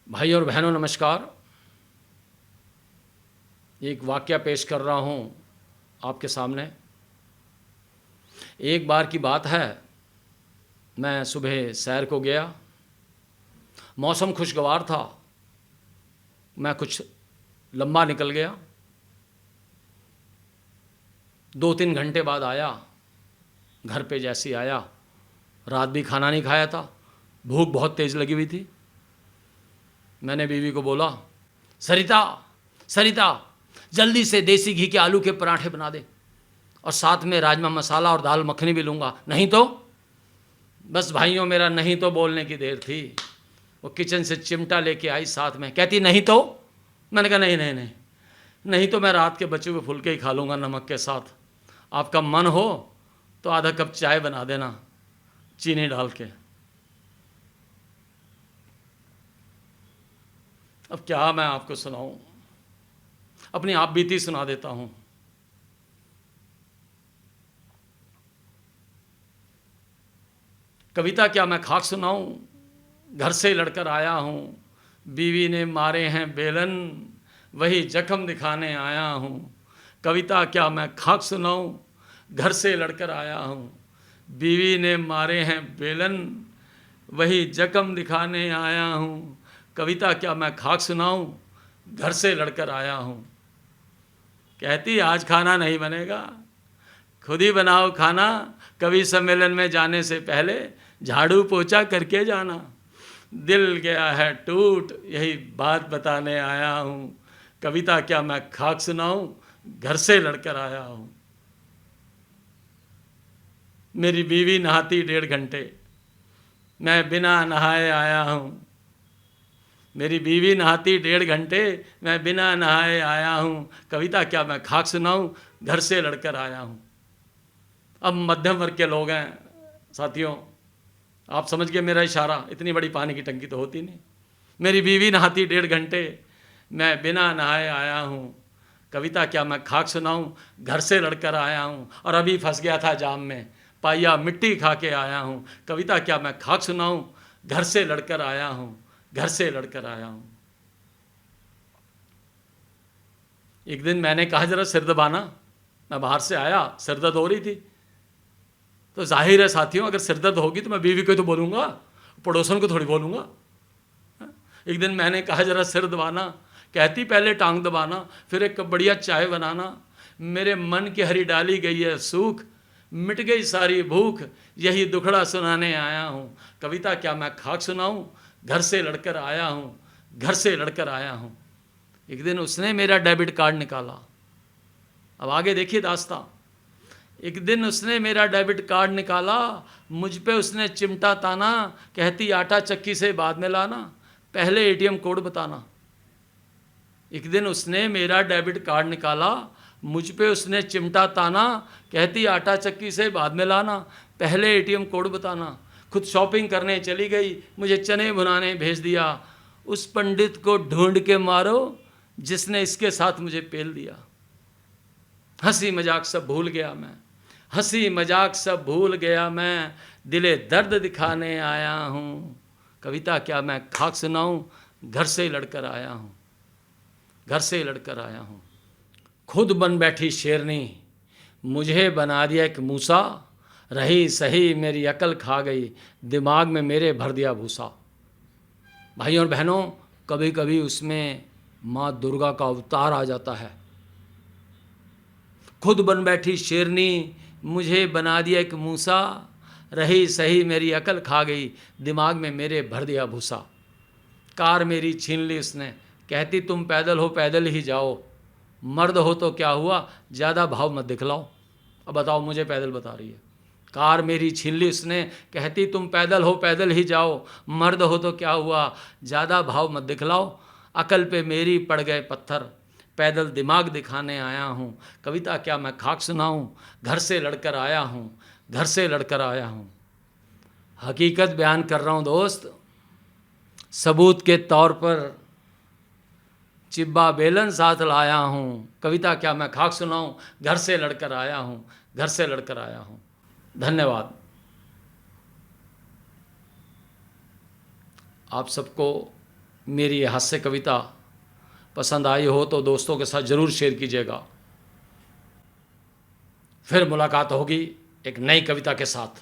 भाई और बहनों नमस्कार। एक वाक़या पेश कर रहा हूँ आपके सामने। एक बार की बात है, मैं सुबह सैर को गया। मौसम खुशगवार था। मैं कुछ लंबा निकल गया। 2-3 घंटे बाद आया। घर पे जैसे ही आया, रात भी खाना नहीं खाया था, भूख बहुत तेज़ लगी हुई थी। मैंने बीवी को बोला, सरिता सरिता जल्दी से देसी घी के आलू के पराठे बना दे, और साथ में राजमा मसाला और दाल मखनी भी लूँगा, नहीं तो। बस भाइयों, मेरा नहीं तो बोलने की देर थी। वो किचन से चिमटा लेके आई, साथ में कहती नहीं तो। मैंने कहा नहीं नहीं नहीं, नहीं तो मैं रात के बचे हुए फुलके ही खा लूँगा नमक के साथ। आपका मन हो तो आधा कप चाय बना देना चीनी डाल के। अब क्या मैं आपको सुनाऊं, अपनी आप बीती सुना देता हूं। कविता क्या मैं खाक सुनाऊं। घर से लड़कर आया हूं, बीवी ने मारे हैं बेलन, वही जख्म दिखाने आया हूं। कविता क्या मैं खाक सुनाऊं। घर से लड़कर आया हूं, बीवी ने मारे हैं बेलन, वही जख्म दिखाने आया हूं। कविता क्या मैं खाक सुनाऊं। घर से लड़कर आया हूं। कहती आज खाना नहीं बनेगा, खुद ही बनाओ खाना। कवि सम्मेलन में जाने से पहले झाड़ू पोछा करके जाना। दिल गया है टूट, यही बात बताने आया हूँ। कविता क्या मैं खाक सुनाऊं। घर से लड़कर आया हूँ। मेरी बीवी नहाती 1.5 घंटे, मैं बिना नहाए आया हूँ। मेरी बीवी नहाती 1.5 घंटे, मैं बिना नहाए आया हूँ। कविता क्या मैं खाक सुनाऊं। घर से लड़कर आया हूँ। अब मध्यम वर्ग के लोग हैं साथियों, आप समझ गए मेरा इशारा। इतनी बड़ी पानी की टंकी तो होती नहीं। मेरी बीवी नहाती 1.5 घंटे, मैं बिना नहाए आया हूँ। कविता क्या मैं खाक सुनाऊं। घर से लड़कर आया हूँ, और अभी फंस गया था जाम में, पाइया मिट्टी खा के आया हूँ। कविता क्या मैं खाक सुनाऊं। घर से लड़कर आया हूँ। घर से लड़कर आया हूँ। एक दिन मैंने कहा जरा सिर दबाना। मैं बाहर से आया, सिर दर्द हो रही थी। तो जाहिर है साथियों, अगर सिर दर्द होगी तो मैं बीवी को ही तो बोलूँगा, पड़ोसन को थोड़ी बोलूँगा। एक दिन मैंने कहा जरा सिर दबाना। कहती पहले टांग दबाना, फिर एक कप बढ़िया चाय बनाना। मेरे मन की हरी डाली गई है सूख, मिट गई सारी भूख, यही दुखड़ा सुनाने आया हूँ। कविता क्या मैं खाक सुनाऊँ। घर से लड़कर आया हूँ। घर से लड़कर आया हूँ। एक दिन उसने मेरा डेबिट कार्ड निकाला। अब आगे देखिए दास्तां। एक दिन उसने मेरा डेबिट कार्ड निकाला, मुझ पे उसने चिमटा ताना। कहती आटा चक्की से बाद में लाना, पहले एटीएम कोड बताना। एक दिन उसने मेरा डेबिट कार्ड निकाला, मुझ पे उसने चिमटा ताना। कहती आटा चक्की से बाद में लाना, पहले एटीएम कोड बताना। खुद शॉपिंग करने चली गई, मुझे चने भुनाने भेज दिया। उस पंडित को ढूंढ के मारो जिसने इसके साथ मुझे पेल दिया। हंसी मजाक सब भूल गया मैं, हंसी मजाक सब भूल गया मैं, दिले दर्द दिखाने आया हूँ। कविता क्या मैं खाक सुनाऊँ। घर से लड़कर आया हूँ। घर से लड़कर आया हूँ। खुद बन बैठी शेरनी, मुझे बना दिया एक मूसा। रही सही मेरी अकल खा गई, दिमाग में मेरे भर दिया भूसा। भाइयों और बहनों, कभी कभी उसमें माँ दुर्गा का अवतार आ जाता है। खुद बन बैठी शेरनी, मुझे बना दिया एक मूसा। रही सही मेरी अकल खा गई, दिमाग में मेरे भर दिया भूसा। कार मेरी छीन ली उसने, कहती तुम पैदल हो पैदल ही जाओ। मर्द हो तो क्या हुआ, ज़्यादा भाव मत दिखलाओ। अब बताओ, मुझे पैदल बता रही है। कार मेरी छीन ली उसने, कहती तुम पैदल हो पैदल ही जाओ। मर्द हो तो क्या हुआ, ज़्यादा भाव मत दिखलाओ। अकल पे मेरी पड़ गए पत्थर, पैदल दिमाग दिखाने आया हूँ। कविता क्या मैं खाक सुनाऊँ। घर से लड़कर आया हूँ। घर से लड़कर आया हूँ। हकीकत बयान कर रहा हूँ दोस्त, सबूत के तौर पर चिब्बा बेलन साथ लाया हूँ। कविता क्या मैं खाक सुनाऊँ। घर से लड़कर आया हूँ। घर से लड़कर आया हूँ। धन्यवाद। आप सबको मेरी ये हास्य कविता पसंद आई हो तो दोस्तों के साथ ज़रूर शेयर कीजिएगा। फिर मुलाकात होगी एक नई कविता के साथ।